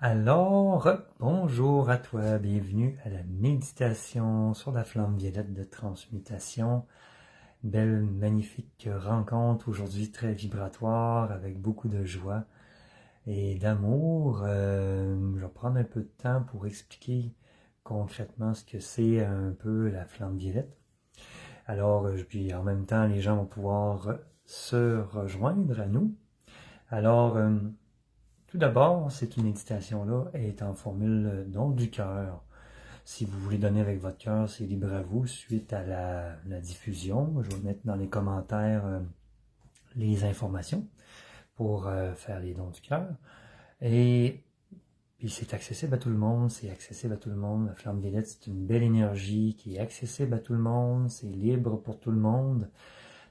Alors, bonjour à toi, bienvenue à la méditation sur la flamme violette de transmutation. Belle, magnifique rencontre aujourd'hui, très vibratoire, avec beaucoup de joie et d'amour. Je vais prendre un peu de temps pour expliquer concrètement ce que c'est un peu la flamme violette. Alors, puis en même temps, les gens vont pouvoir se rejoindre à nous. Alors, tout d'abord, cette méditation-là est en formule don du cœur. Si vous voulez donner avec votre cœur, c'est libre à vous suite à la diffusion. Je vais mettre dans les commentaires les informations pour faire les dons du cœur. Et puis c'est accessible à tout le monde, c'est accessible à tout le monde. La flamme violette, c'est une belle énergie qui est accessible à tout le monde, c'est libre pour tout le monde.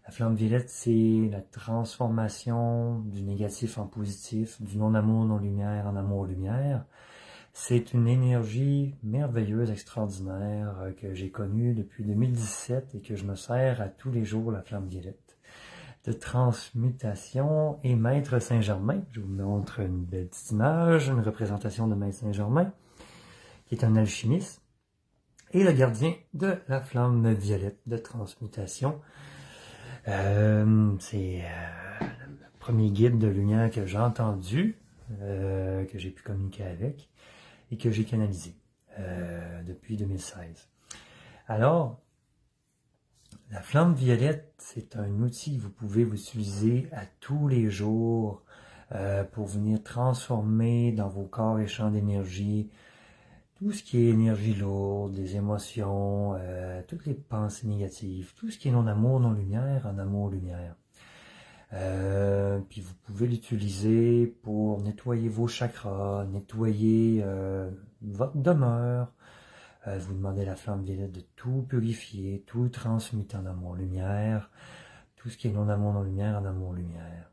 La flamme violette, c'est la transformation du négatif en positif, du non-amour, non-lumière en amour-lumière. C'est une énergie merveilleuse, extraordinaire, que j'ai connue depuis 2017 et que je me sers à tous les jours, la flamme violette. De transmutation et Maître Saint-Germain. Je vous montre une belle petite image, une représentation de Maître Saint-Germain, qui est un alchimiste, et le gardien de la flamme violette de transmutation. C'est le premier guide de lumière que j'ai entendu, que j'ai pu communiquer avec et que j'ai canalisé depuis 2016. Alors, la flamme violette, c'est un outil que vous pouvez vous utiliser à tous les jours pour venir transformer dans vos corps et champs d'énergie tout ce qui est énergie lourde, les émotions, toutes les pensées négatives, tout ce qui est non-amour, non-lumière, en amour-lumière. Puis vous pouvez l'utiliser pour nettoyer vos chakras, nettoyer votre demeure. Vous demandez à la flamme violette de tout purifier, tout transmuter en amour-lumière, tout ce qui est non-amour, non-lumière, en amour-lumière.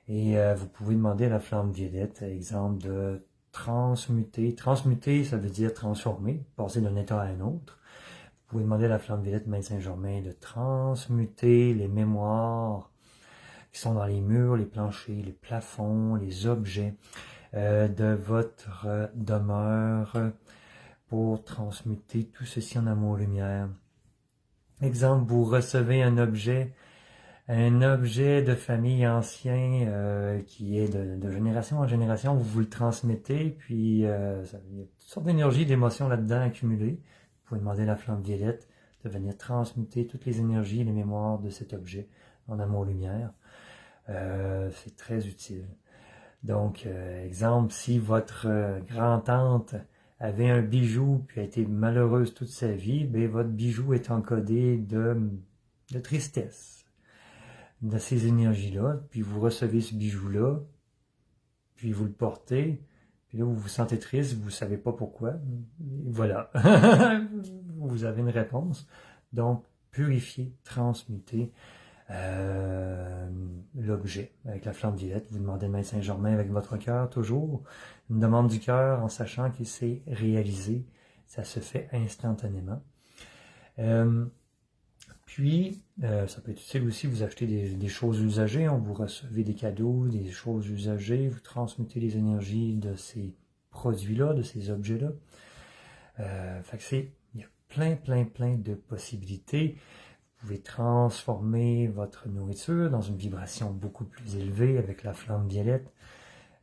Et vous pouvez demander à la flamme violette, exemple, de transmuter. Transmuter, ça veut dire transformer, passer d'un état à un autre. Vous pouvez demander à la flamme violette Maître Saint-Germain de transmuter les mémoires qui sont dans les murs, les planchers, les plafonds, les objets de votre demeure pour transmuter tout ceci en amour-lumière. Exemple, vous recevez un objet de famille ancien qui est de génération en génération, vous le transmettez, puis il y a toutes sortes d'énergies, d'émotions là-dedans accumulées. Vous pouvez demander à la flamme violette de venir transmuter toutes les énergies et les mémoires de cet objet en amour-lumière. C'est très utile. Donc, exemple, si votre grand-tante avait un bijou puis a été malheureuse toute sa vie, bien, votre bijou est encodé de tristesse, de ces énergies-là, puis vous recevez ce bijou-là, puis vous le portez, puis là vous vous sentez triste, vous ne savez pas pourquoi, et voilà, vous avez une réponse. Donc, purifier, transmuter l'objet avec la flamme violette. Vous demandez Maître Saint-Germain avec votre cœur, toujours une demande du cœur en sachant qu'il s'est réalisé, ça se fait instantanément. Puis, ça peut être utile aussi, vous achetez des choses usagées, vous recevez des cadeaux, des choses usagées, vous transmutez les énergies de ces produits-là, de ces objets-là. Fait que il y a plein de possibilités. Vous pouvez transformer votre nourriture dans une vibration beaucoup plus élevée avec la flamme violette.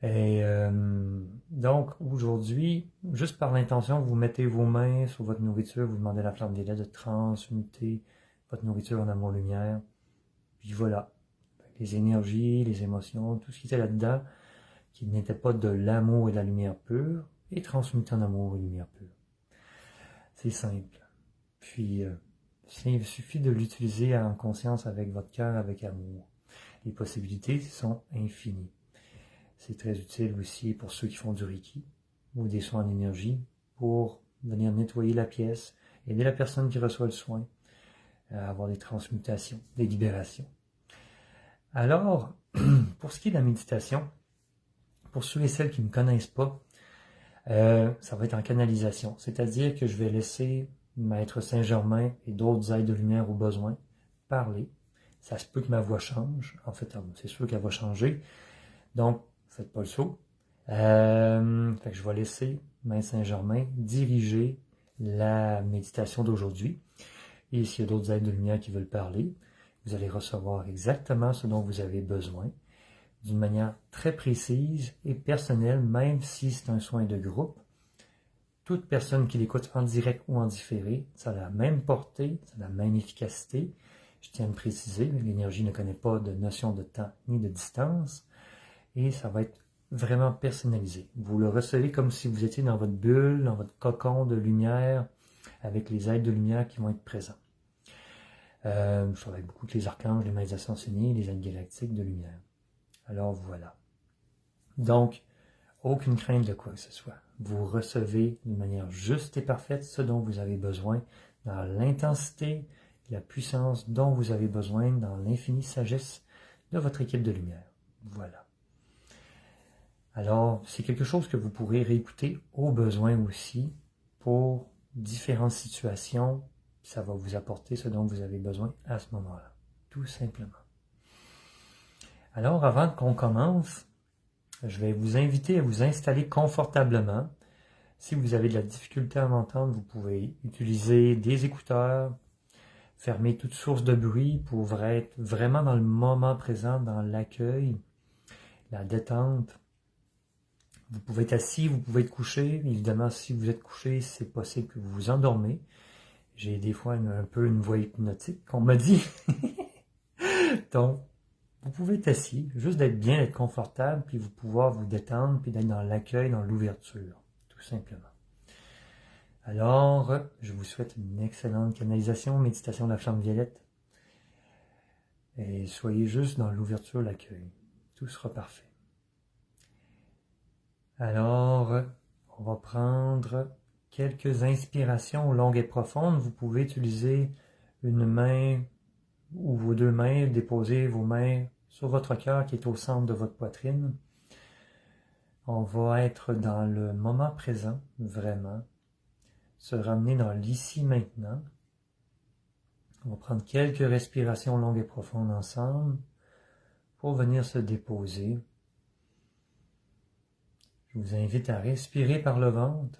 Et donc, aujourd'hui, juste par l'intention, vous mettez vos mains sur votre nourriture, vous demandez à la flamme violette de transmuter votre nourriture en amour-lumière. Puis voilà, les énergies, les émotions, tout ce qui était là-dedans, qui n'était pas de l'amour et de la lumière pure, est transmuté en amour et lumière pure. C'est simple. Puis, il suffit de l'utiliser en conscience avec votre cœur, avec amour. Les possibilités sont infinies. C'est très utile aussi pour ceux qui font du Reiki ou des soins en énergie pour venir nettoyer la pièce, aider la personne qui reçoit le soin à avoir des transmutations, des libérations. Alors, pour ce qui est de la méditation, pour ceux et celles qui ne me connaissent pas, ça va être en canalisation. C'est-à-dire que je vais laisser Maître Saint-Germain et d'autres aides de lumière au besoin parler. Ça se peut que ma voix change. En fait, c'est sûr qu'elle va changer. Donc, faites pas le saut. Fait que je vais laisser Maître Saint-Germain diriger la méditation d'aujourd'hui. Et s'il y a d'autres êtres de lumière qui veulent parler, vous allez recevoir exactement ce dont vous avez besoin, d'une manière très précise et personnelle, même si c'est un soin de groupe. Toute personne qui l'écoute en direct ou en différé, ça a la même portée, ça a la même efficacité. Je tiens à le préciser, l'énergie ne connaît pas de notion de temps ni de distance, et ça va être vraiment personnalisé. Vous le recevez comme si vous étiez dans votre bulle, dans votre cocon de lumière, avec les êtres de lumière qui vont être présents. Je travaille beaucoup avec les archanges, les maîtres ascensionnés, les êtres galactiques de lumière. Alors voilà. Donc, aucune crainte de quoi que ce soit. Vous recevez d'une manière juste et parfaite ce dont vous avez besoin, dans l'intensité, la puissance dont vous avez besoin, dans l'infinie sagesse de votre équipe de lumière. Voilà. Alors, c'est quelque chose que vous pourrez réécouter au besoin aussi pour différentes situations. Ça va vous apporter ce dont vous avez besoin à ce moment-là, tout simplement. Alors, avant qu'on commence, je vais vous inviter à vous installer confortablement. Si vous avez de la difficulté à m'entendre, vous pouvez utiliser des écouteurs, fermer toute source de bruit pour être vraiment dans le moment présent, dans l'accueil, la détente. Vous pouvez être assis, vous pouvez être couché. Évidemment, si vous êtes couché, c'est possible que vous vous endormez. J'ai des fois un peu une voix hypnotique, qu'on m'a dit. Donc, vous pouvez être assis, juste d'être bien, d'être confortable, puis vous pouvoir vous détendre, puis d'être dans l'accueil, dans l'ouverture, tout simplement. Alors, je vous souhaite une excellente canalisation, méditation de la flamme violette. Et soyez juste dans l'ouverture, l'accueil. Tout sera parfait. Alors, on va prendre quelques inspirations longues et profondes. Vous pouvez utiliser une main ou vos deux mains, déposer vos mains sur votre cœur qui est au centre de votre poitrine. On va être dans le moment présent, vraiment. Se ramener dans l'ici maintenant. On va prendre quelques respirations longues et profondes ensemble pour venir se déposer. Je vous invite à respirer par le ventre.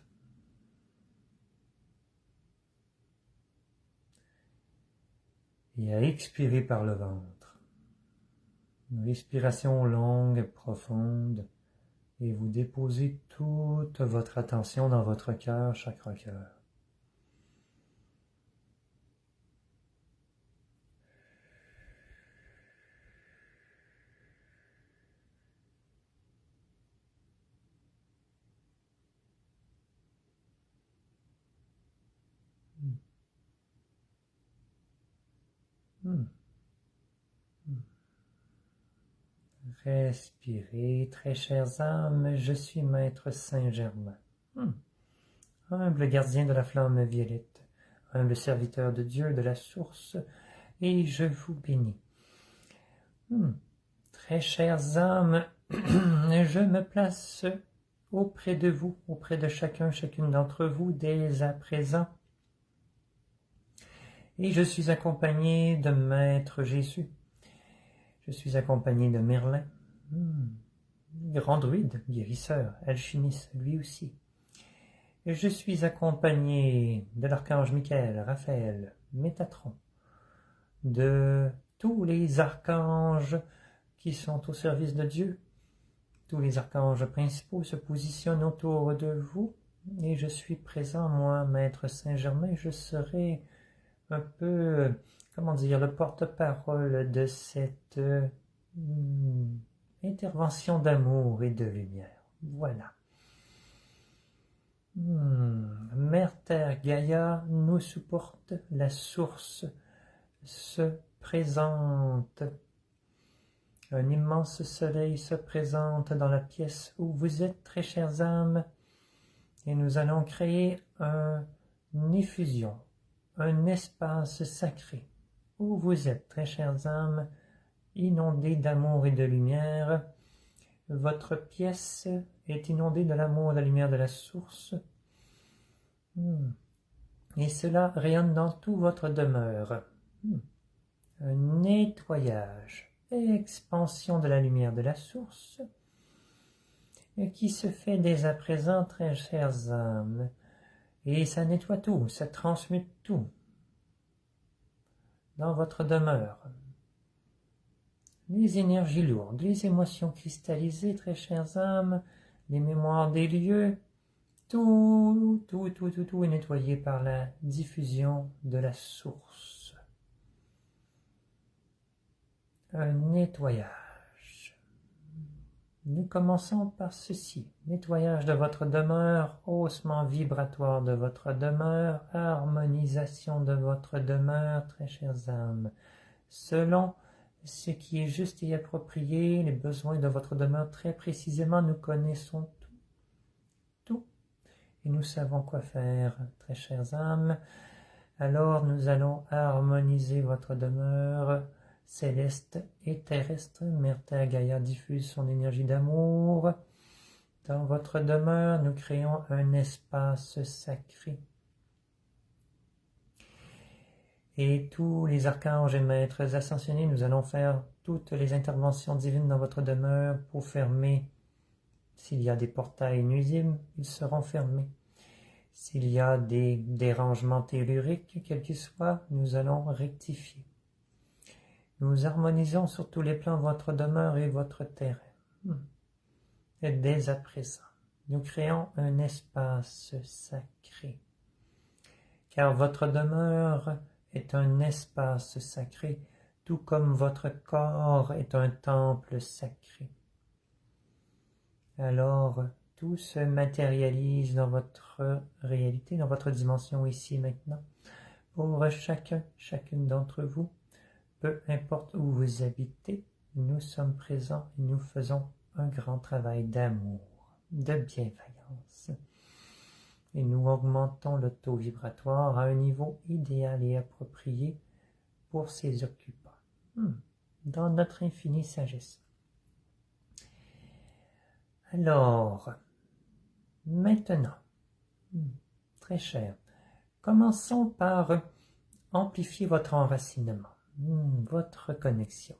Et à expirer par le ventre. Une respiration longue et profonde. Et vous déposez toute votre attention dans votre cœur, chakra cœur. Respirez, très chères âmes, je suis Maître Saint-Germain, humble gardien de la flamme violette, humble serviteur de Dieu de la source, et je vous bénis. Très chères âmes, je me place auprès de vous, auprès de chacune d'entre vous dès à présent. Et je suis accompagné de Maître Jésus. Je suis accompagné de Merlin, grand druide, guérisseur, alchimiste, lui aussi. Et je suis accompagné de l'archange Michael, Raphaël, Métatron, de tous les archanges qui sont au service de Dieu. Tous les archanges principaux se positionnent autour de vous, et je suis présent, moi, Maître Saint-Germain, je serai un peu, comment dire, le porte-parole de cette intervention d'amour et de lumière. Voilà. Mère Terre Gaïa nous supporte, la source se présente. Un immense soleil se présente dans la pièce où vous êtes, très chères âmes, et nous allons créer une effusion, un espace sacré où vous êtes, très chères âmes, inondées d'amour et de lumière. Votre pièce est inondée de l'amour et de la lumière de la source. Et cela rayonne dans toute votre demeure. Un nettoyage, expansion de la lumière de la source. qui se fait dès à présent, très chères âmes. Et ça nettoie tout, ça transmute tout dans votre demeure. Les énergies lourdes, les émotions cristallisées, très chères âmes, les mémoires des lieux, tout est nettoyé par la diffusion de la source. Un nettoyage. Nous commençons par ceci. Nettoyage de votre demeure, haussement vibratoire de votre demeure, harmonisation de votre demeure, très chères âmes. Selon ce qui est juste et approprié, les besoins de votre demeure très précisément, nous connaissons tout. Et nous savons quoi faire, très chères âmes. Alors nous allons harmoniser votre demeure céleste et terrestre. Mère Terre Gaïa diffuse son énergie d'amour. Dans votre demeure, nous créons un espace sacré. Et tous les archanges et maîtres ascensionnés, nous allons faire toutes les interventions divines dans votre demeure pour fermer. S'il y a des portails nuisibles, ils seront fermés. S'il y a des dérangements telluriques, quels qu'ils soient, nous allons rectifier. Nous harmonisons sur tous les plans votre demeure et votre terrain. Et dès à présent, nous créons un espace sacré. Car votre demeure est un espace sacré, tout comme votre corps est un temple sacré. Alors, tout se matérialise dans votre réalité, dans votre dimension ici maintenant. Pour chacune d'entre vous, peu importe où vous habitez, nous sommes présents et nous faisons un grand travail d'amour, de bienveillance. Et nous augmentons le taux vibratoire à un niveau idéal et approprié pour ses occupants, dans notre infinie sagesse. Alors, maintenant, très cher, commençons par amplifier votre enracinement, votre connexion.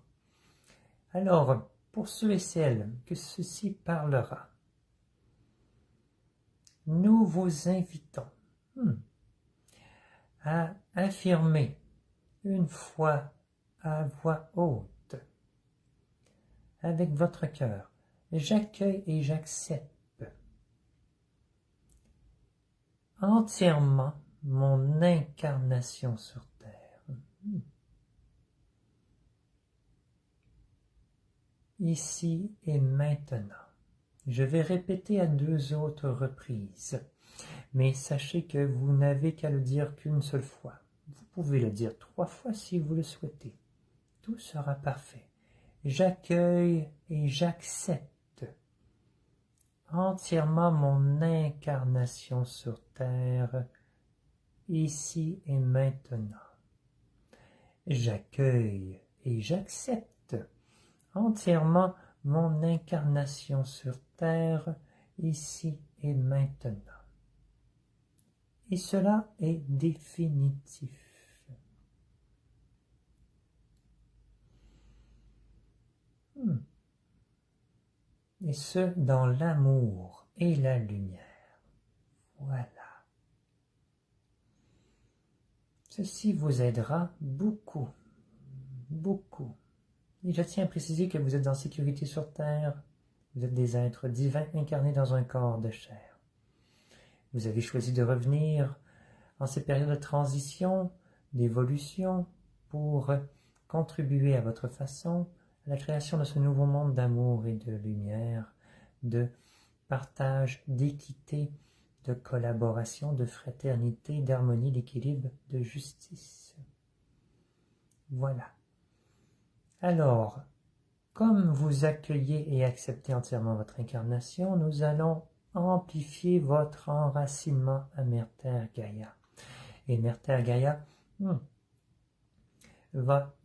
Alors, pour ceux et celles que ceci parlera, nous vous invitons à affirmer une fois à voix haute, avec votre cœur, j'accueille et j'accepte entièrement mon incarnation sur terre. Ici et maintenant. Je vais répéter à 2 autres reprises, mais sachez que vous n'avez qu'à le dire qu'une seule fois. Vous pouvez le dire 3 fois si vous le souhaitez. Tout sera parfait. J'accueille et j'accepte entièrement mon incarnation sur terre, ici et maintenant. J'accueille et j'accepte entièrement mon incarnation sur terre, ici et maintenant. Et cela est définitif. Et ce, dans l'amour et la lumière. Voilà. Ceci vous aidera beaucoup, beaucoup. Et je tiens à préciser que vous êtes en sécurité sur Terre. Vous êtes des êtres divins incarnés dans un corps de chair. Vous avez choisi de revenir en ces périodes de transition, d'évolution, pour contribuer à votre façon à la création de ce nouveau monde d'amour et de lumière, de partage, d'équité, de collaboration, de fraternité, d'harmonie, d'équilibre, de justice. Voilà. Alors, comme vous accueillez et acceptez entièrement votre incarnation, nous allons amplifier votre enracinement à Mère Terre Gaïa. Et Mère Terre Gaïa va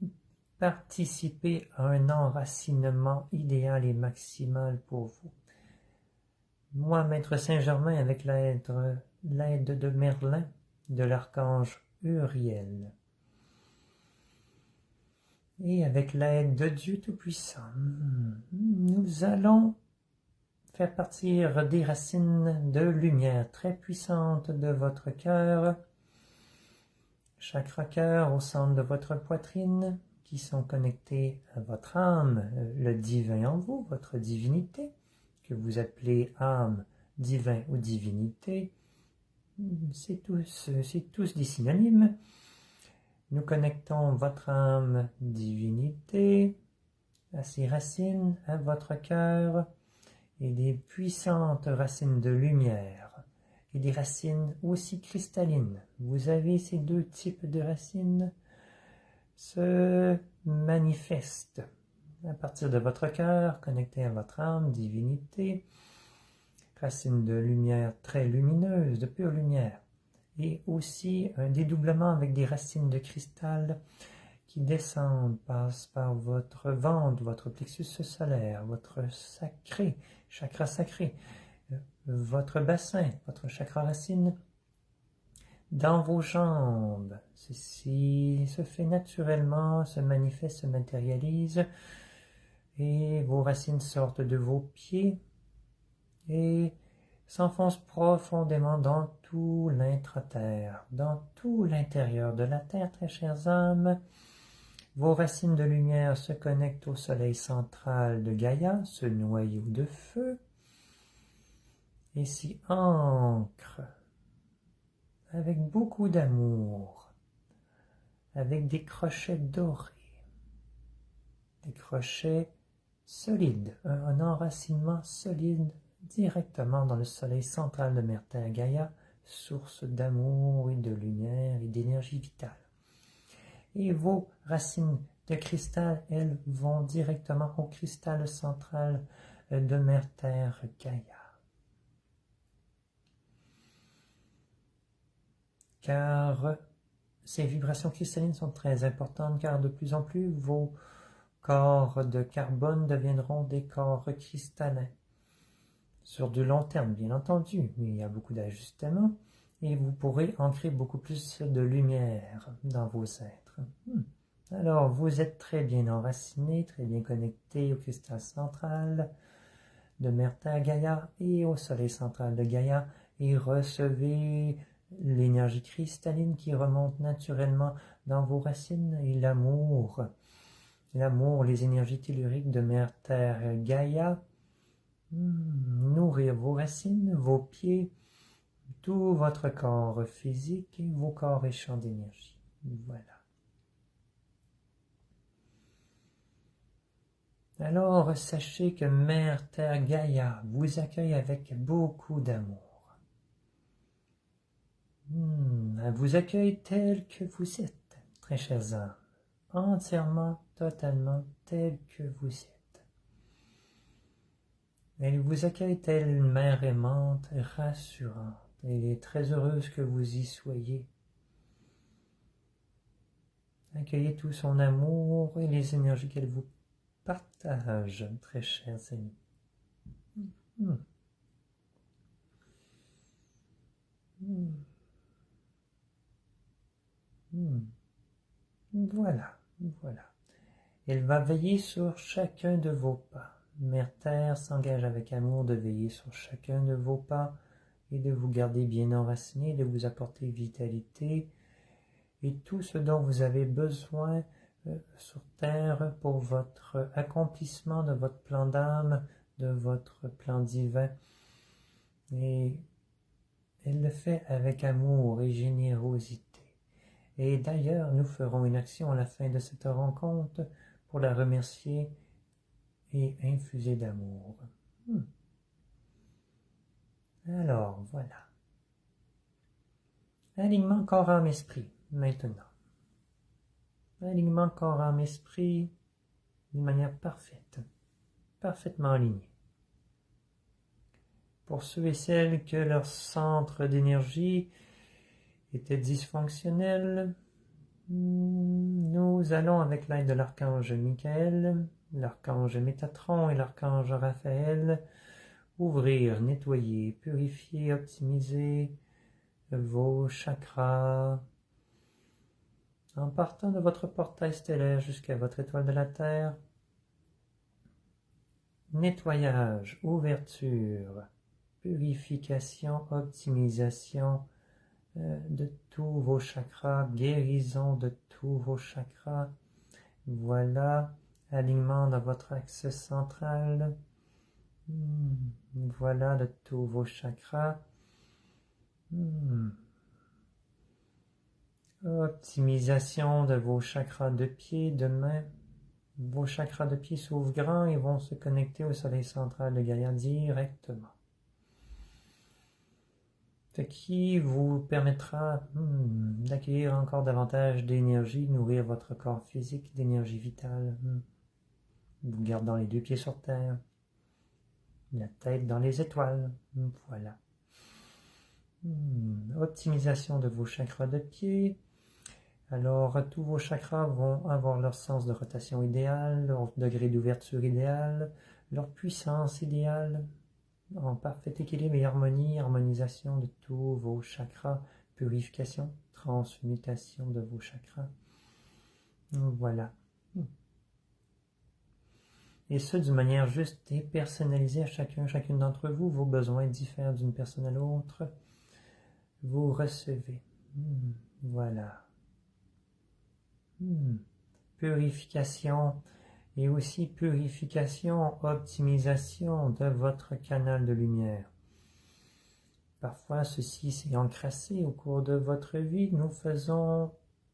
participer à un enracinement idéal et maximal pour vous. Moi, Maître Saint-Germain, avec l'aide de Merlin, de l'archange Uriel, et avec l'aide de Dieu Tout-Puissant, nous allons faire partir des racines de lumière très puissantes de votre cœur, chakra cœur au centre de votre poitrine, qui sont connectés à votre âme, le divin en vous, votre divinité, que vous appelez âme, divin ou divinité. C'est tous des synonymes. Nous connectons votre âme, divinité, à ses racines, à votre cœur, et des puissantes racines de lumière, et des racines aussi cristallines. Vous avez ces deux types de racines se manifestent à partir de votre cœur, connecté à votre âme, divinité, racines de lumière très lumineuses, de pure lumière, et aussi un dédoublement avec des racines de cristal qui descendent, passent par votre ventre, votre plexus solaire, votre sacré, chakra sacré, votre bassin, votre chakra racine, dans vos jambes. Ceci se fait naturellement, se manifeste, se matérialise, et vos racines sortent de vos pieds et s'enfoncent profondément dans tout l'intra-terre, dans tout l'intérieur de la terre, très chères âmes. Vos racines de lumière se connectent au soleil central de Gaïa, ce noyau de feu, et s'y ancrent avec beaucoup d'amour, avec des crochets dorés, des crochets solides, un enracinement solide directement dans le soleil central de Mère Terre Gaïa, source d'amour et de lumière et d'énergie vitale. Et vos racines de cristal, elles, vont directement au cristal central de Mère Terre Gaïa. Car ces vibrations cristallines sont très importantes, car de plus en plus, vos corps de carbone deviendront des corps cristallins. Sur du long terme, bien entendu, il y a beaucoup d'ajustements, et vous pourrez ancrer beaucoup plus de lumière dans vos êtres. Alors, vous êtes très bien enracinés, très bien connectés au cristal central de Mère Terre Gaïa et au soleil central de Gaïa, et recevez l'énergie cristalline qui remonte naturellement dans vos racines, et l'amour, les énergies telluriques de Mère Terre Gaïa, nourrir vos racines, vos pieds, tout votre corps physique et vos corps et champs d'énergie. Voilà. Alors, sachez que Mère Terre Gaïa vous accueille avec beaucoup d'amour. Elle vous accueille tel que vous êtes, très chers âmes, entièrement, totalement tel que vous êtes. Elle vous accueille telle une mère aimante et rassurante. Elle est très heureuse que vous y soyez. Accueillez tout son amour et les énergies qu'elle vous partage, très chers amis. Voilà. Elle va veiller sur chacun de vos pas. Mère Terre s'engage avec amour de veiller sur chacun de vos pas et de vous garder bien enracinés, de vous apporter vitalité et tout ce dont vous avez besoin sur Terre pour votre accomplissement de votre plan d'âme, de votre plan divin. Et elle le fait avec amour et générosité. Et d'ailleurs, nous ferons une action à la fin de cette rencontre pour la remercier et infuser d'amour. Alors, voilà. Alignement corps, âme, esprit, maintenant. Alignement corps, âme, esprit d'une manière parfaite, parfaitement alignée. Pour ceux et celles que leur centre d'énergie était dysfonctionnel, nous allons, avec l'aide de l'archange Michael, l'archange Métatron et l'archange Raphaël, ouvrir, nettoyer, purifier, optimiser vos chakras en partant de votre portail stellaire jusqu'à votre étoile de la Terre. nettoyage, ouverture, purification, optimisation de tous vos chakras, guérison de tous vos chakras. Voilà, alignement dans votre axe central. Voilà de tous vos chakras. Optimisation de vos chakras de pied, de main. Vos chakras de pied s'ouvrent grand et vont se connecter au soleil central de Gaïa directement. Ce qui vous permettra d'accueillir encore davantage d'énergie, nourrir votre corps physique d'énergie vitale. Vous gardant les deux pieds sur terre, la tête dans les étoiles. Voilà. Optimisation de vos chakras de pied. Alors, tous vos chakras vont avoir leur sens de rotation idéal, leur degré d'ouverture idéal, leur puissance idéale, en parfait équilibre et harmonie, harmonisation de tous vos chakras, purification, transmutation de vos chakras. Voilà. Et ce, d'une manière juste et personnalisée à chacune d'entre vous. Vos besoins diffèrent d'une personne à l'autre. Vous recevez. Voilà. Purification et aussi purification, optimisation de votre canal de lumière. Parfois, ceci s'est encrassé au cours de votre vie. Nous faisons,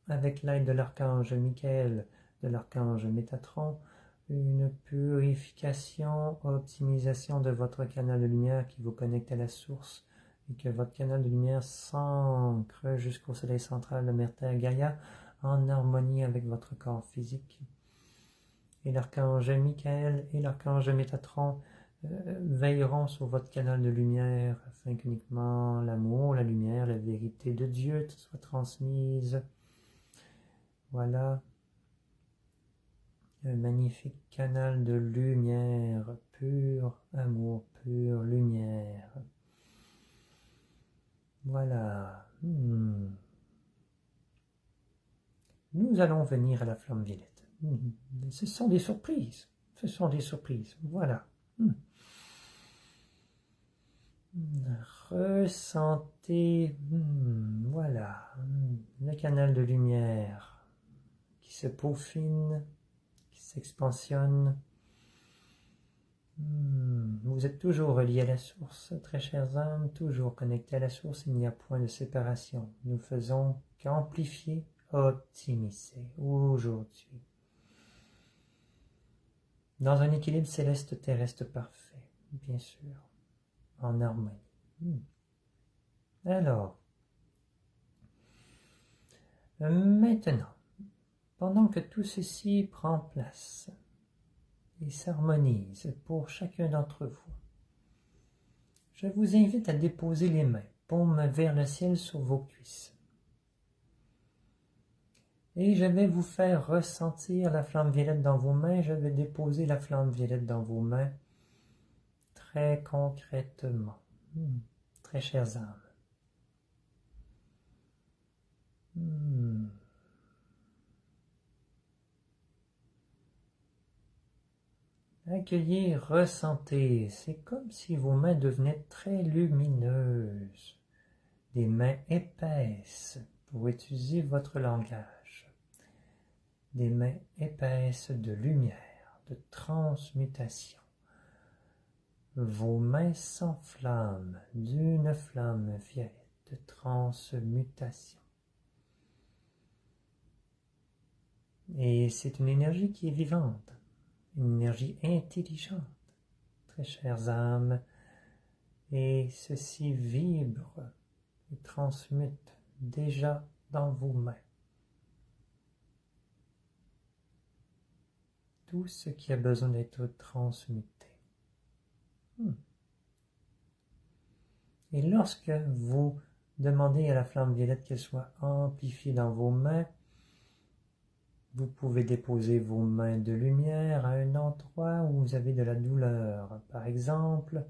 avec l'aide de l'archange Michael, de l'archange Métatron, une purification, optimisation de votre canal de lumière qui vous connecte à la source et que votre canal de lumière s'ancre jusqu'au soleil central de Mère Terre Gaïa en harmonie avec votre corps physique. Et l'archange Michael et l'archange Métatron veilleront sur votre canal de lumière afin qu'uniquement l'amour, la lumière, la vérité de Dieu soit transmise. Voilà. Un magnifique canal de lumière, pur amour, pure lumière. Voilà. Nous allons venir à la flamme violette. Ce sont des surprises. Ce sont des surprises. Voilà. Ressentez, voilà, le canal de lumière qui se peaufine, qui s'expansionne. Vous êtes toujours reliés à la source, très chères âmes, toujours connectés à la source, il n'y a point de séparation. Nous faisons qu'amplifier, optimiser aujourd'hui. Dans un équilibre céleste terrestre parfait, bien sûr, en harmonie. Alors, maintenant, pendant que tout ceci prend place et s'harmonise pour chacun d'entre vous, je vous invite à déposer les mains, paumes vers le ciel sur vos cuisses. Et je vais vous faire ressentir la flamme violette dans vos mains. Je vais déposer la flamme violette dans vos mains très concrètement. Très chères âmes. Accueillez, ressentez. C'est comme si vos mains devenaient très lumineuses. Des mains épaisses pour utiliser votre langage. Des mains épaisses de lumière, de transmutation. Vos mains s'enflamment d'une flamme violette de transmutation. Et c'est une énergie qui est vivante, une énergie intelligente, très chères âmes, et ceci vibre et transmute déjà dans vos mains. Tout ce qui a besoin d'être transmuté. Et lorsque vous demandez à la flamme violette qu'elle soit amplifiée dans vos mains, vous pouvez déposer vos mains de lumière à un endroit où vous avez de la douleur, par exemple,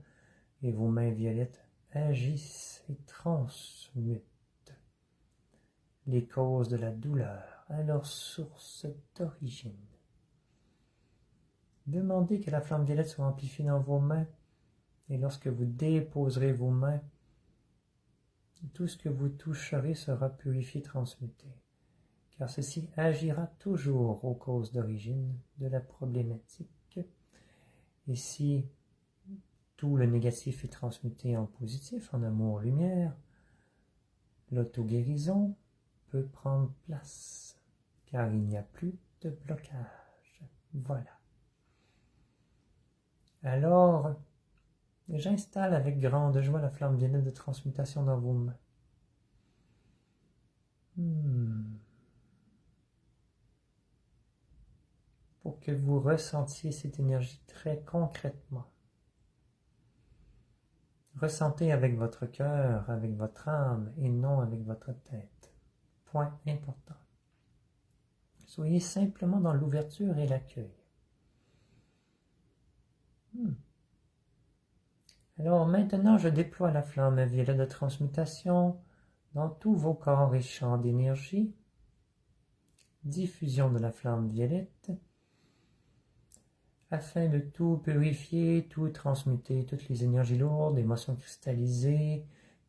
et vos mains violettes agissent et transmutent les causes de la douleur à leur source d'origine. Demandez que la flamme violette soit amplifiée dans vos mains. Et lorsque vous déposerez vos mains, tout ce que vous toucherez sera purifié, transmuté. Car ceci agira toujours aux causes d'origine de la problématique. Et si tout le négatif est transmuté en positif, en amour, lumière, l'auto-guérison peut prendre place, car il n'y a plus de blocage. Voilà. Alors, j'installe avec grande joie la flamme violette de transmutation dans vos mains. Pour que vous ressentiez cette énergie très concrètement. Ressentez avec votre cœur, avec votre âme et non avec votre tête. Point important. Soyez simplement dans l'ouverture et l'accueil. Alors maintenant, je déploie la flamme violette de transmutation dans tous vos corps et champs d'énergie. Diffusion de la flamme violette afin de tout purifier, tout transmuter, toutes les énergies lourdes, émotions cristallisées,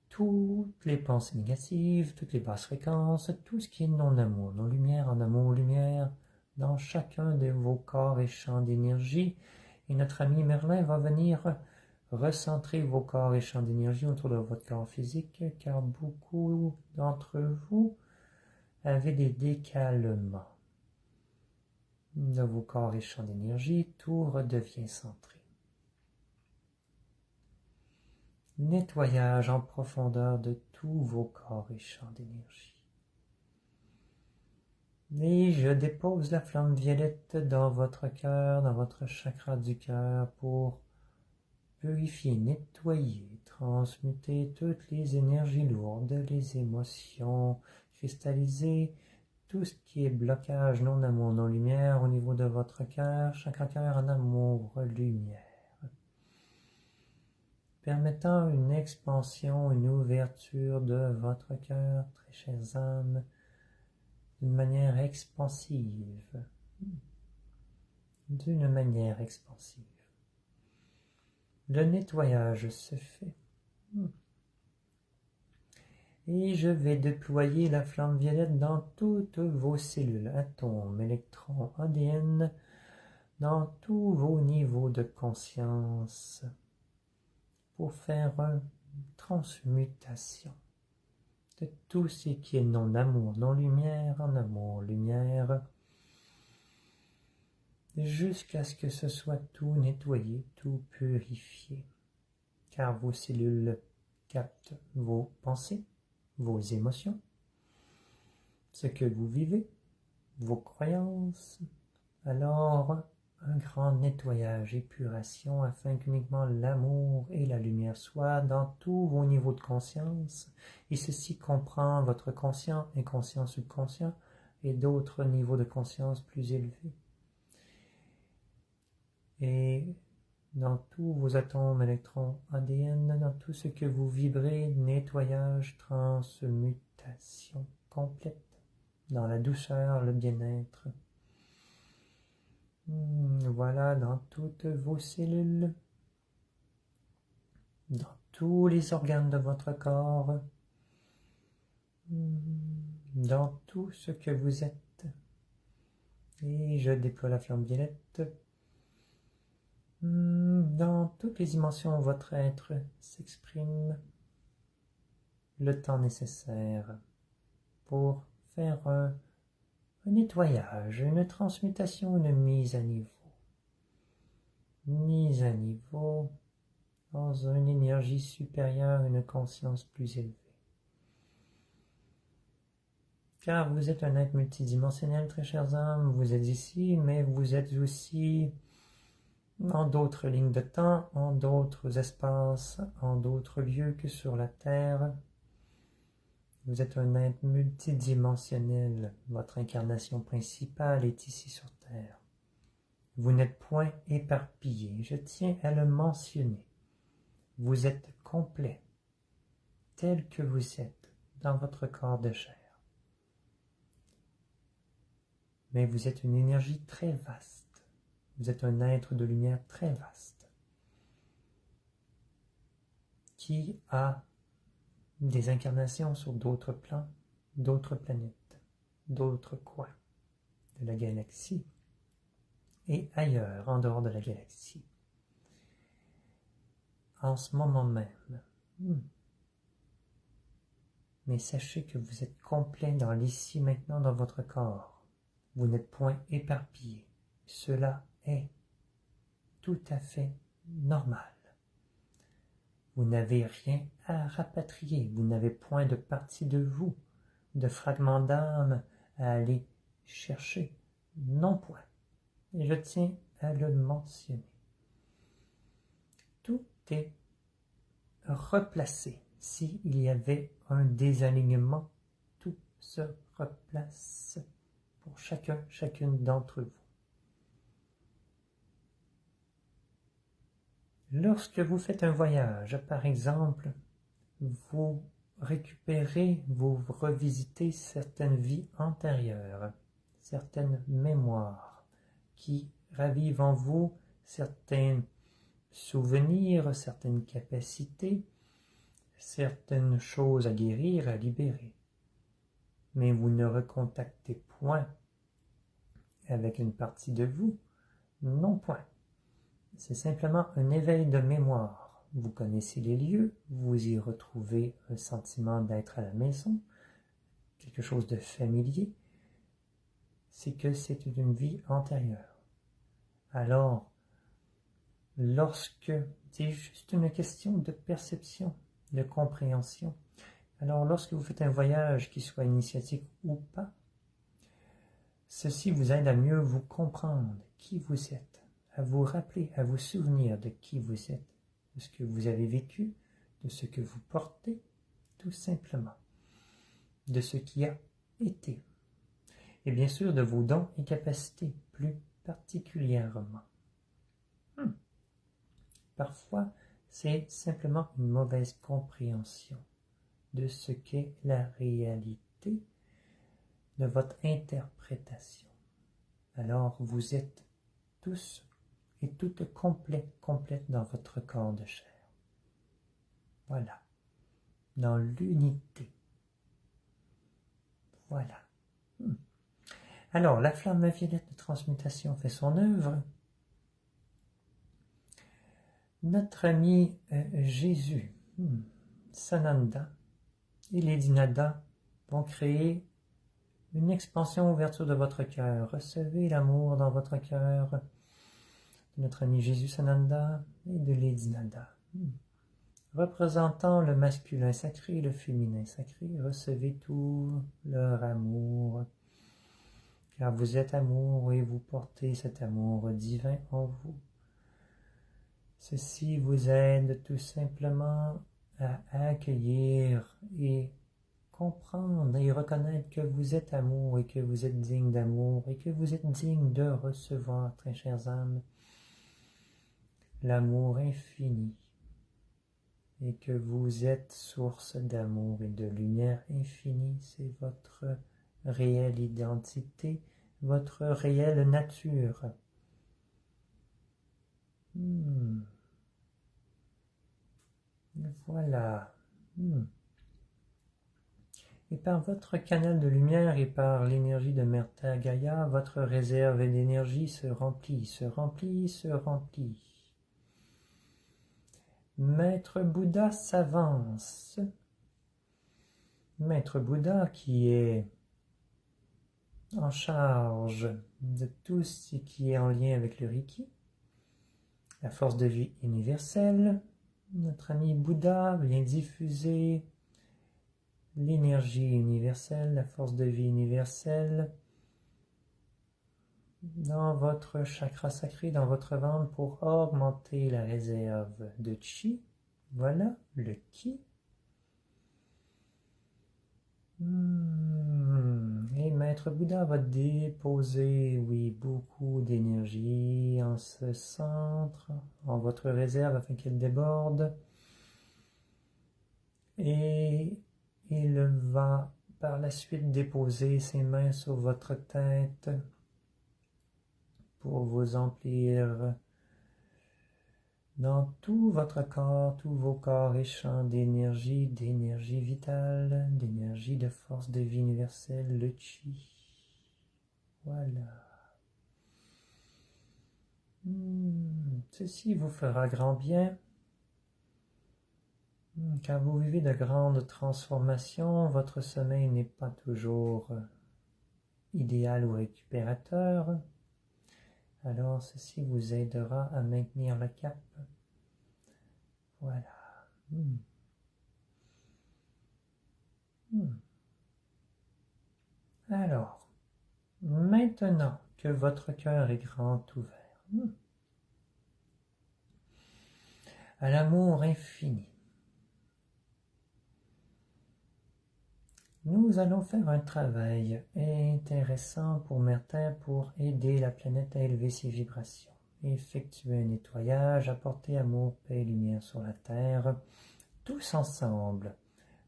toutes les pensées négatives, toutes les basses fréquences, tout ce qui est non-amour, non-lumière, en amour, lumière, dans chacun de vos corps et champs d'énergie. Et notre ami Merlin va venir recentrer vos corps et champs d'énergie autour de votre corps physique, car beaucoup d'entre vous avaient des décalements de vos corps et champs d'énergie, tout redevient centré. Nettoyage en profondeur de tous vos corps et champs d'énergie. Et je dépose la flamme violette dans votre cœur, dans votre chakra du cœur, pour purifier, nettoyer, transmuter toutes les énergies lourdes, les émotions cristallisées, tout ce qui est blocage, non-amour, non-lumière au niveau de votre cœur, chakra cœur en amour, lumière. Permettant une expansion, une ouverture de votre cœur, très chères âmes, d'une manière expansive. D'une manière expansive. Le nettoyage se fait. Et je vais déployer la flamme violette dans toutes vos cellules, atomes, électrons, ADN, dans tous vos niveaux de conscience, pour faire une transmutation de tout ce qui est non-amour, non-lumière, en amour, lumière, jusqu'à ce que ce soit tout nettoyé, tout purifié, car vos cellules captent vos pensées, vos émotions, ce que vous vivez, vos croyances. Alors, un grand nettoyage, épuration, afin qu'uniquement l'amour et la lumière soient dans tous vos niveaux de conscience, et ceci comprend votre conscient, inconscient, subconscient, et d'autres niveaux de conscience plus élevés. Et dans tous vos atomes, électrons, ADN, dans tout ce que vous vibrez, nettoyage, transmutation complète, dans la douceur, le bien-être. Voilà, dans toutes vos cellules, dans tous les organes de votre corps, dans tout ce que vous êtes. Et je déploie la flamme violette dans toutes les dimensions où votre être s'exprime, le temps nécessaire pour faire un nettoyage, une transmutation, une mise à niveau. Mise à niveau dans une énergie supérieure, une conscience plus élevée. Car vous êtes un être multidimensionnel, très chers âmes, vous êtes ici, mais vous êtes aussi en d'autres lignes de temps, en d'autres espaces, en d'autres lieux que sur la Terre. Vous êtes un être multidimensionnel. Votre incarnation principale est ici sur Terre. Vous n'êtes point éparpillé. Je tiens à le mentionner. Vous êtes complet, tel que vous êtes dans votre corps de chair. Mais vous êtes une énergie très vaste, Vous êtes un être de lumière très vaste qui a des incarnations sur d'autres plans, d'autres planètes, d'autres coins de la galaxie et ailleurs, en dehors de la galaxie. En ce moment même. Mais sachez que vous êtes complet dans l'ici maintenant dans votre corps. Vous n'êtes point éparpillé. Cela est tout à fait normal. Vous n'avez rien à rapatrier. Vous n'avez point de partie de vous, de fragments d'âme à aller chercher. Non point. Et je tiens à le mentionner. Tout est replacé. S'il y avait un désalignement, tout se replace pour chacune d'entre vous. Lorsque vous faites un voyage, par exemple, vous récupérez, vous revisitez certaines vies antérieures, certaines mémoires qui ravivent en vous certains souvenirs, certaines capacités, certaines choses à guérir, à libérer. Mais vous ne recontactez point avec une partie de vous, non point. C'est simplement un éveil de mémoire. Vous connaissez les lieux, vous y retrouvez un sentiment d'être à la maison, quelque chose de familier. C'est que c'est une vie antérieure. Alors, c'est juste une question de perception, de compréhension. Alors, lorsque vous faites un voyage, qu'il soit initiatique ou pas, ceci vous aide à mieux vous comprendre qui vous êtes, à vous rappeler, à vous souvenir de qui vous êtes, de ce que vous avez vécu, de ce que vous portez, tout simplement, de ce qui a été, et bien sûr de vos dons et capacités plus particulièrement. Parfois, c'est simplement une mauvaise compréhension de ce qu'est la réalité, de votre interprétation. Alors, vous êtes tous et toutes complètes dans votre corps de chair. Voilà. Dans l'unité. Voilà. Alors, la flamme violette de transmutation fait son œuvre. Notre ami Jésus, Sananda et Lady Nada vont créer une expansion ouverture de votre cœur. Recevez l'amour dans votre cœur de notre ami Jésus Sananda et de Lady Nada. Représentant le masculin sacré et le féminin sacré, recevez tout leur amour, car vous êtes amour et vous portez cet amour divin en vous. Ceci vous aide tout simplement à accueillir et comprendre et reconnaître que vous êtes amour et que vous êtes digne d'amour et que vous êtes digne de recevoir, très chères âmes, l'amour infini et que vous êtes source d'amour et de lumière infinie. C'est votre réelle identité, votre réelle nature. Voilà. Et par votre canal de lumière et par l'énergie de Mère Terre Gaïa, votre réserve d'énergie se remplit, se remplit, se remplit. Maître Bouddha s'avance. Maître Bouddha qui est en charge de tout ce qui est en lien avec le Reiki, la force de vie universelle. Notre ami Bouddha vient diffuser l'énergie universelle, la force de vie universelle dans votre chakra sacré, dans votre ventre pour augmenter la réserve de Chi. Voilà, le Ki. Et Maître Bouddha va déposer, oui, beaucoup d'énergie en ce centre, en votre réserve afin qu'elle déborde. Et il va par la suite déposer ses mains sur votre tête pour vous emplir dans tout votre corps, tous vos corps et champs d'énergie vitale, d'énergie de force de vie universelle, le chi. Voilà. Ceci vous fera grand bien. Quand vous vivez de grandes transformations, votre sommeil n'est pas toujours idéal ou récupérateur. Alors ceci vous aidera à maintenir le cap. Voilà. Alors, maintenant que votre cœur est grand ouvert à l'amour infini, nous allons faire un travail intéressant pour Mère Terre pour aider la planète à élever ses vibrations, effectuer un nettoyage, apporter amour, paix et lumière sur la Terre, tous ensemble,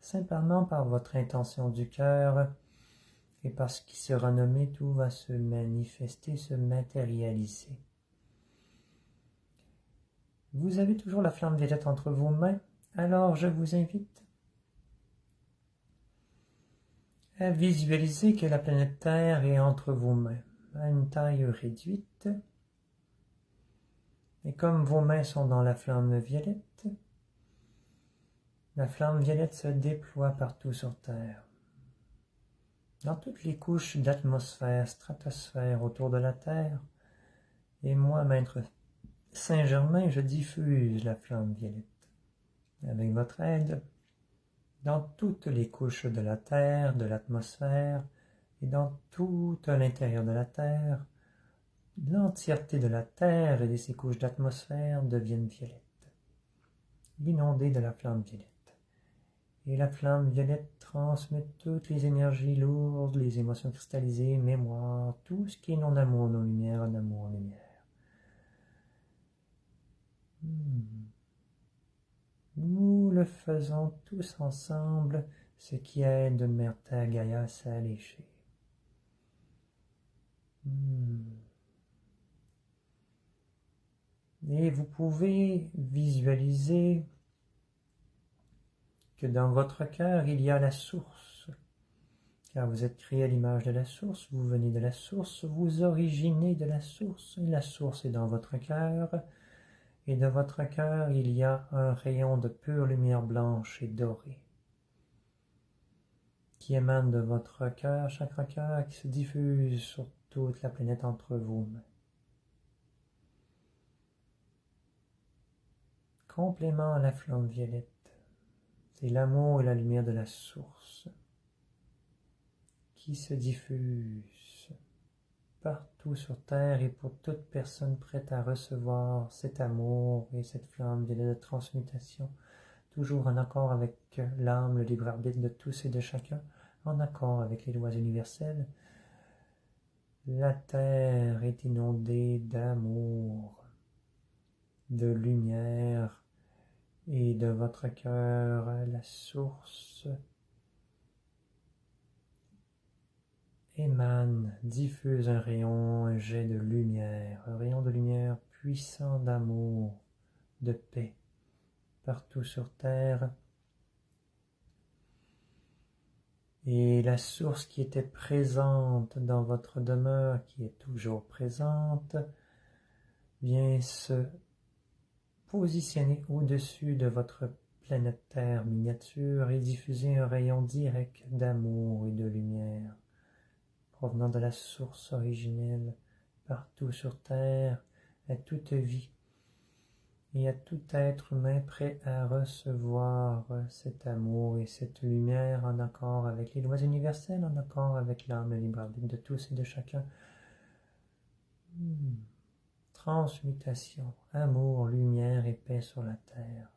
simplement par votre intention du cœur et par ce qui sera nommé, tout va se manifester, se matérialiser. Vous avez toujours la flamme violette entre vos mains, alors je vous invite à visualiser que la planète Terre est entre vos mains, à une taille réduite. Et comme vos mains sont dans la flamme violette se déploie partout sur Terre. Dans toutes les couches d'atmosphère, stratosphère autour de la Terre. Et moi, Maître Saint-Germain, je diffuse la flamme violette. Avec votre aide, dans toutes les couches de la Terre, de l'atmosphère, et dans tout l'intérieur de la Terre, l'entièreté de la Terre et de ses couches d'atmosphère deviennent violettes, inondées de la flamme violette. Et la flamme violette transmet toutes les énergies lourdes, les émotions cristallisées, mémoire, tout ce qui est non-amour, non-lumière, en amour, lumière. Nous le faisons tous ensemble, ce qui aide Mère Terre Gaïa à s'alléger. Et vous pouvez visualiser que dans votre cœur, il y a la source. Car vous êtes créé à l'image de la source, vous venez de la source, vous originez de la source. Et la source est dans votre cœur. Et de votre cœur, il y a un rayon de pure lumière blanche et dorée qui émane de votre cœur, chakra cœur, qui se diffuse sur toute la planète entre vos mains. Complément à la flamme violette, c'est l'amour et la lumière de la source qui se diffuse partout sur Terre et pour toute personne prête à recevoir cet amour et cette flamme de transmutation, toujours en accord avec l'âme, le libre arbitre de tous et de chacun, en accord avec les lois universelles. La Terre est inondée d'amour, de lumière, et de votre cœur, la source émane, diffuse un rayon, un jet de lumière, un rayon de lumière puissant d'amour, de paix, partout sur Terre. Et la source qui était présente dans votre demeure, qui est toujours présente, vient se positionner au-dessus de votre planète Terre miniature et diffuser un rayon direct d'amour et de lumière provenant de la source originelle partout sur Terre, à toute vie et à tout être humain prêt à recevoir cet amour et cette lumière en accord avec les lois universelles, en accord avec l'âme libre arbitre de tous et de chacun. Transmutation, amour, lumière et paix sur la terre.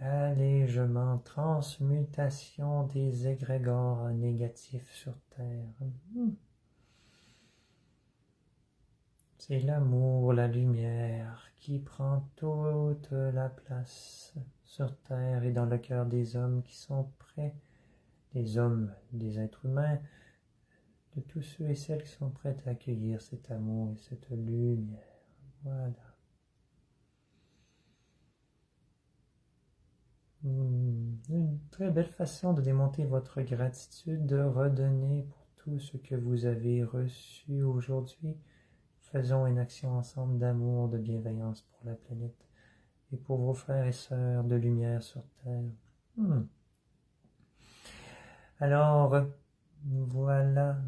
Allègement, transmutation des égrégores négatifs sur terre. C'est l'amour, la lumière qui prend toute la place sur terre et dans le cœur des hommes qui sont prêts des hommes, des êtres humains, de tous ceux et celles qui sont prêts à accueillir cet amour et cette lumière. Voilà. Une très belle façon de démonter votre gratitude, de redonner pour tout ce que vous avez reçu aujourd'hui. Faisons une action ensemble d'amour, de bienveillance pour la planète et pour vos frères et sœurs de lumière sur Terre. Alors, voilà.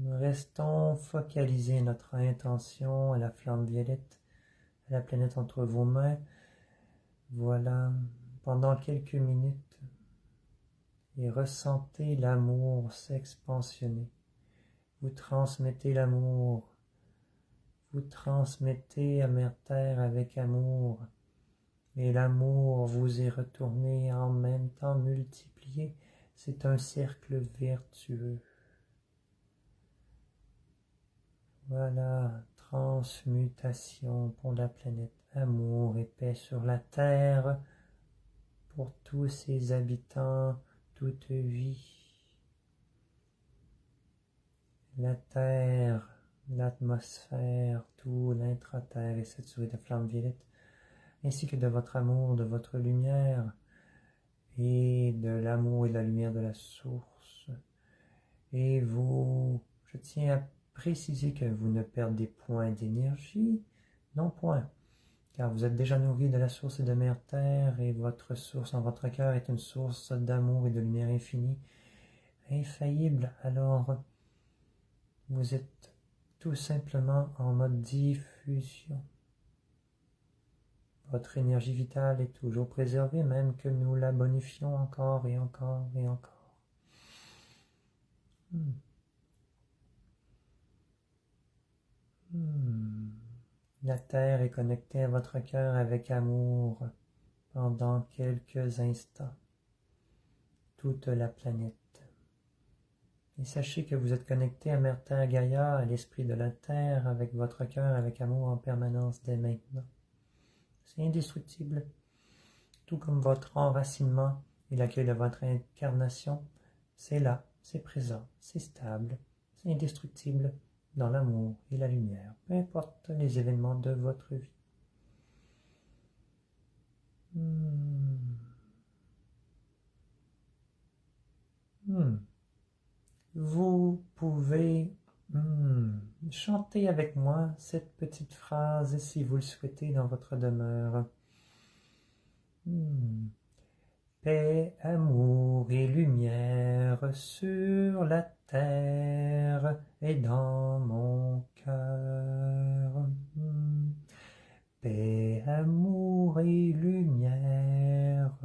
Restons focalisés notre intention à la flamme violette, à la planète entre vos mains. Voilà, pendant quelques minutes, et ressentez l'amour s'expansionner. Vous transmettez l'amour. Vous transmettez à Mère Terre avec amour. Et l'amour vous est retourné en même temps multiplié. C'est un cercle vertueux. Voilà, transmutation pour la planète. Amour et paix sur la Terre pour tous ses habitants, toute vie. La Terre, l'atmosphère, tout l'intra-terre est saturé de flammes violettes, ainsi que de votre amour, de votre lumière, et de l'amour et de la lumière de la source. Et vous, je tiens à préciser que vous ne perdez point d'énergie, non point, car vous êtes déjà nourri de la source de Mère Terre, et votre source en votre cœur est une source d'amour et de lumière infinie, infaillible. Alors, vous êtes tout simplement en mode diffusion. Votre énergie vitale est toujours préservée, même que nous la bonifions encore et encore et encore. La Terre est connectée à votre cœur avec amour pendant quelques instants. Toute la planète. Et sachez que vous êtes connecté à Mère Terre Gaïa, à l'esprit de la Terre, avec votre cœur, avec amour en permanence dès maintenant. C'est indestructible. Tout comme votre enracinement et l'accueil de votre incarnation, c'est là, c'est présent, c'est stable, c'est indestructible dans l'amour et la lumière, peu importe les événements de votre vie. Vous pouvez chanter avec moi cette petite phrase si vous le souhaitez dans votre demeure. Paix, amour et lumière sur la terre et dans mon cœur. Paix, amour et lumière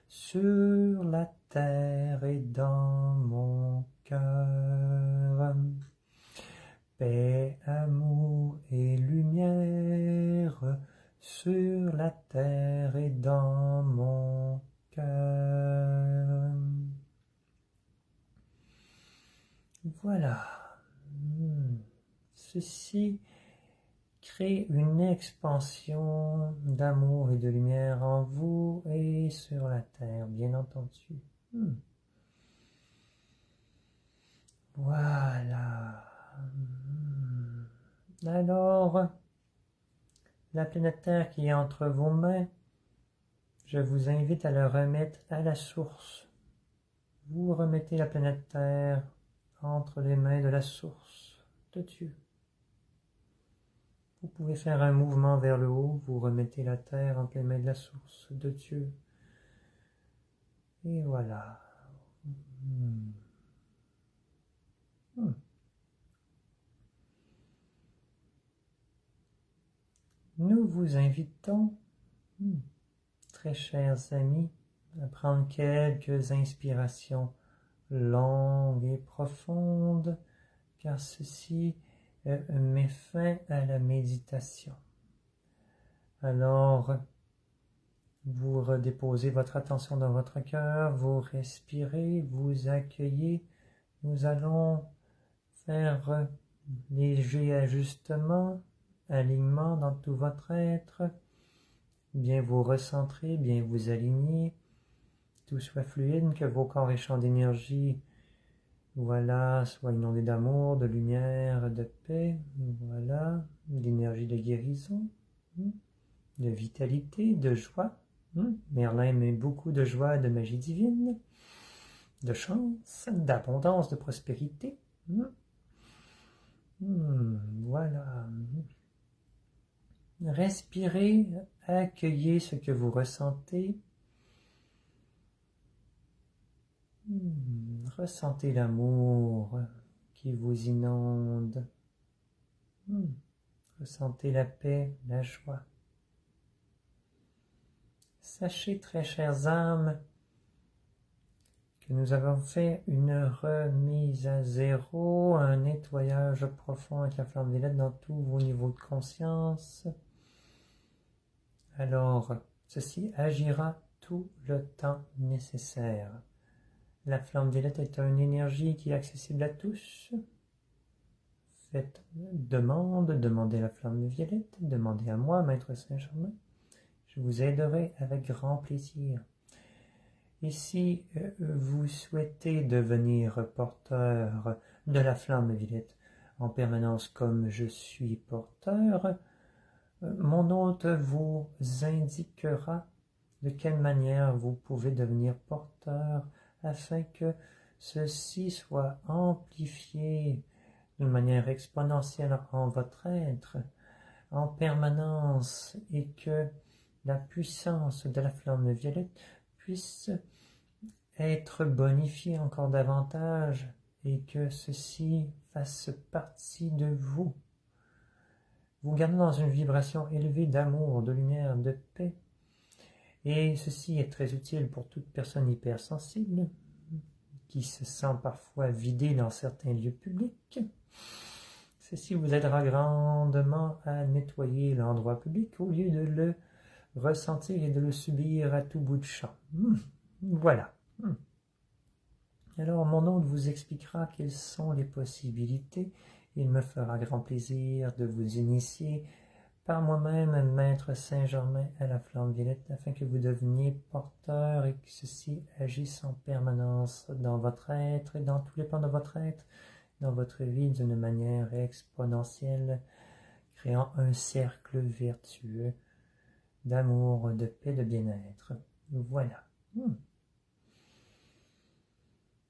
sur la terre et dans mon cœur. Paix, amour et lumière sur la terre et dans mon cœur. Voilà. Ceci crée une expansion d'amour et de lumière en vous et sur la terre, bien entendu. Voilà. Alors, la planète Terre qui est entre vos mains, je vous invite à la remettre à la source. Vous remettez la planète Terre entre les mains de la source de Dieu. Vous pouvez faire un mouvement vers le haut, vous remettez la Terre entre les mains de la source de Dieu. Et voilà. Nous vous invitons, très chers amis, à prendre quelques inspirations longues et profondes, car ceci met fin à la méditation. Alors, vous redéposez votre attention dans votre cœur, vous respirez, vous accueillez. Nous allons faire léger ajustement, alignement dans tout votre être, bien vous recentrer, bien vous aligner, tout soit fluide, que vos corps et champs d'énergie, voilà, soient inondés d'amour, de lumière, de paix, voilà, d'énergie de guérison, de vitalité, de joie. Merlin met beaucoup de joie, de magie divine, de chance, d'abondance, de prospérité. Voilà. Respirez, accueillez ce que vous ressentez. Ressentez l'amour qui vous inonde. Ressentez la paix, la joie. Sachez, très chères âmes, que nous avons fait une remise à zéro, un nettoyage profond avec la flamme violette dans tous vos niveaux de conscience. Alors, ceci agira tout le temps nécessaire. La flamme violette est une énergie qui est accessible à tous. Faites demandez la flamme violette, demandez à moi, Maître Saint-Germain. Je vous aiderai avec grand plaisir. Et si vous souhaitez devenir porteur de la flamme violette en permanence comme je suis porteur, mon hôte vous indiquera de quelle manière vous pouvez devenir porteur afin que ceci soit amplifié d'une manière exponentielle en votre être, en permanence, et que la puissance de la flamme violette puisse être bonifiée encore davantage et que ceci fasse partie de vous. Vous gardez dans une vibration élevée d'amour, de lumière, de paix. Et ceci est très utile pour toute personne hypersensible qui se sent parfois vidée dans certains lieux publics. Ceci vous aidera grandement à nettoyer l'endroit public au lieu de le ressentir et de le subir à tout bout de champ. Voilà. Alors mon hôte vous expliquera quelles sont les possibilités. Il me fera grand plaisir de vous initier par moi-même, Maître Saint-Germain, à la flamme violette, afin que vous deveniez porteur et que ceci agisse en permanence dans votre être et dans tous les plans de votre être, dans votre vie d'une manière exponentielle, créant un cercle vertueux d'amour, de paix, de bien-être. Voilà.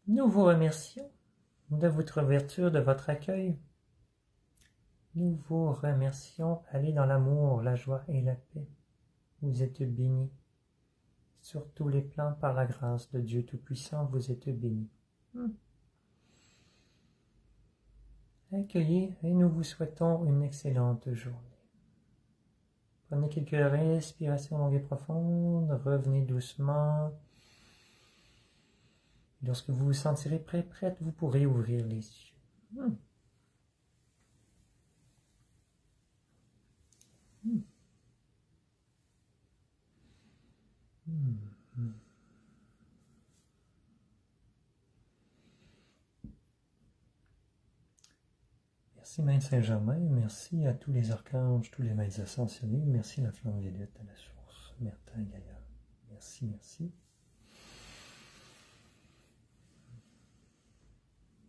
Nous vous remercions de votre ouverture, de votre accueil. Nous vous remercions. Allez dans l'amour, la joie et la paix. Vous êtes bénis. Sur tous les plans, par la grâce de Dieu Tout-Puissant, vous êtes bénis. Accueillez et nous vous souhaitons une excellente journée. Prenez quelques respirations longues et profondes. Revenez doucement. Lorsque vous vous sentirez prête, vous pourrez ouvrir les yeux. Merci Maître Saint-Germain, merci à tous les archanges, tous les maîtres ascensionnés, merci la flamme violette à la source, Mertin Gaïa. Merci, merci.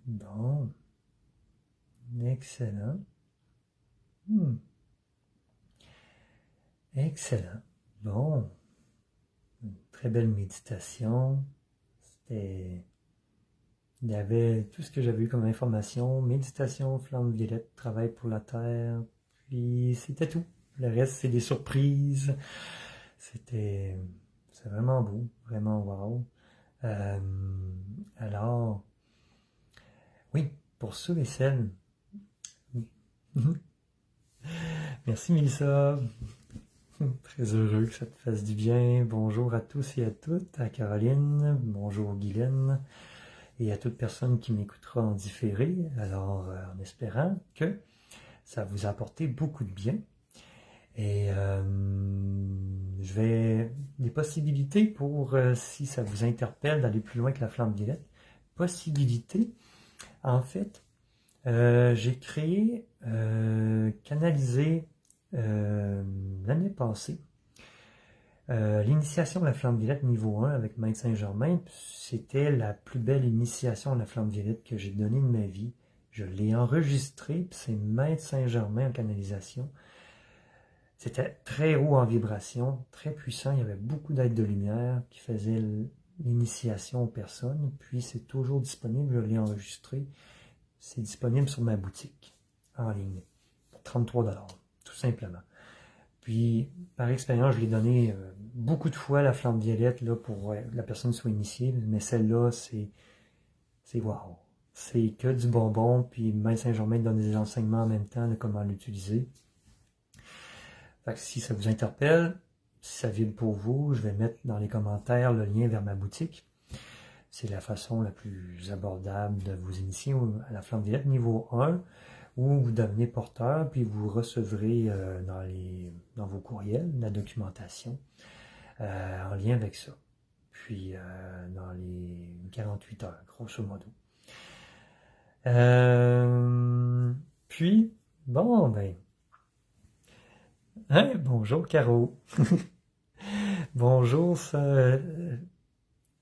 Bon, excellent. Excellent. Bon, une très belle méditation. Il y avait tout ce que j'avais eu comme information, méditation, flamme violette, travail pour la terre, puis c'était tout. Le reste, c'est des surprises. C'est vraiment beau, vraiment wow. Alors, oui, pour ceux et celles. Merci Mélissa. Très heureux que ça te fasse du bien. Bonjour à tous et à toutes, à Caroline, bonjour Guylaine, et à toute personne qui m'écoutera en différé. Alors, en espérant que ça vous a apporté beaucoup de bien. Et des possibilités pour, si ça vous interpelle d'aller plus loin que la flamme violette, possibilités, en fait, j'ai créé, canalisé l'année passée, L'initiation de la flamme violette niveau 1 avec Maître Saint-Germain, c'était la plus belle initiation de la flamme violette que j'ai donnée de ma vie. Je l'ai enregistrée, puis c'est Maître Saint-Germain en canalisation. C'était très haut en vibration, très puissant. Il y avait beaucoup d'êtres de lumière qui faisaient l'initiation aux personnes. Puis c'est toujours disponible, je l'ai enregistré. C'est disponible sur ma boutique en ligne. 33$, tout simplement. Puis, par expérience, je l'ai donné beaucoup de fois, la flamme violette, là, pour que la personne soit initiée. Mais celle-là, c'est wow. C'est que du bonbon. Puis, Maître Saint-Germain donne des enseignements en même temps de comment l'utiliser. Fait que si ça vous interpelle, si ça vibre pour vous, je vais mettre dans les commentaires le lien vers ma boutique. C'est la façon la plus abordable de vous initier à la flamme violette niveau 1, où vous devenez porteur, puis vous recevrez dans vos courriels la documentation en lien avec ça. Puis dans les 48 heures, grosso modo. Puis, bon, ben... Hein? Bonjour, Caro. Bonjour,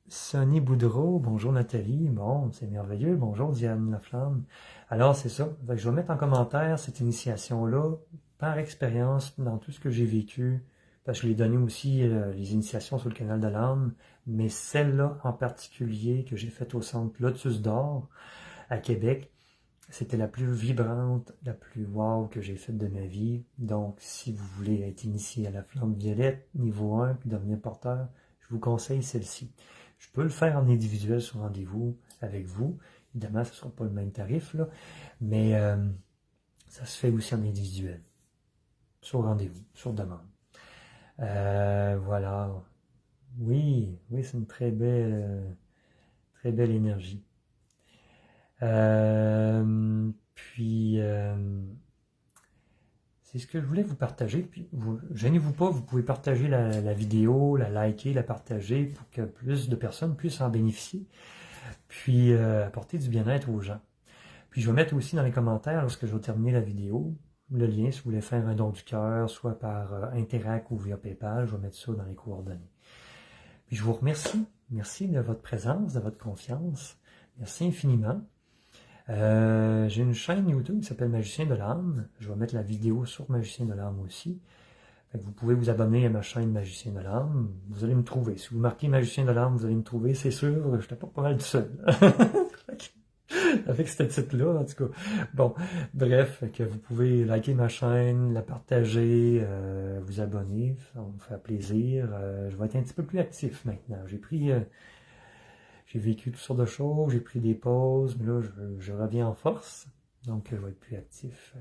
Sonny Boudreau. Bonjour, Nathalie. Bon, c'est merveilleux. Bonjour, Diane Laflamme. Alors, c'est ça. Fait que je vais mettre en commentaire cette initiation-là, par expérience, dans tout ce que j'ai vécu, parce que je l'ai donné aussi, les initiations sur le canal de l'âme, mais celle-là en particulier, que j'ai faite au centre Lotus d'Or, à Québec, c'était la plus vibrante, la plus wow que j'ai faite de ma vie. Donc, si vous voulez être initié à la flamme violette, niveau 1, puis devenir porteur, je vous conseille celle-ci. Je peux le faire en individuel sur rendez-vous avec vous. Évidemment, ce ne sera pas le même tarif, là, mais ça se fait aussi en individuel, sur rendez-vous, sur demande. Voilà. Oui, c'est une très belle énergie. Puis, c'est ce que je voulais vous partager. Puis, gênez-vous pas, vous pouvez partager la vidéo, la liker, la partager pour que plus de personnes puissent en bénéficier. Puis, apporter du bien-être aux gens. Puis, je vais mettre aussi dans les commentaires, lorsque je vais terminer la vidéo, le lien si vous voulez faire un don du cœur, soit par Interac ou via PayPal. Je vais mettre ça dans les coordonnées. Puis, je vous remercie. Merci de votre présence, de votre confiance. Merci infiniment. J'ai une chaîne YouTube qui s'appelle Magicien de l'âme. Je vais mettre la vidéo sur Magicien de l'âme aussi. Fait que vous pouvez vous abonner à ma chaîne Magicien de l'âme. Vous allez me trouver. Si vous marquez Magicien de l'âme, vous allez me trouver, c'est sûr. Je n'étais pas mal tout seul. Avec ce titre-là, en tout cas. Bon, bref, que vous pouvez liker ma chaîne, la partager, vous abonner. Ça me fait plaisir. Je vais être un petit peu plus actif maintenant. J'ai vécu toutes sortes de choses, j'ai pris des pauses, mais là, je reviens en force. Donc, je vais être plus actif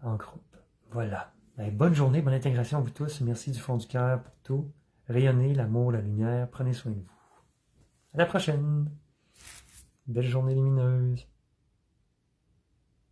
en groupe. Voilà. Ben, bonne journée, bonne intégration à vous tous. Merci du fond du cœur pour tout. Rayonnez l'amour, la lumière. Prenez soin de vous. À la prochaine. Belle journée lumineuse.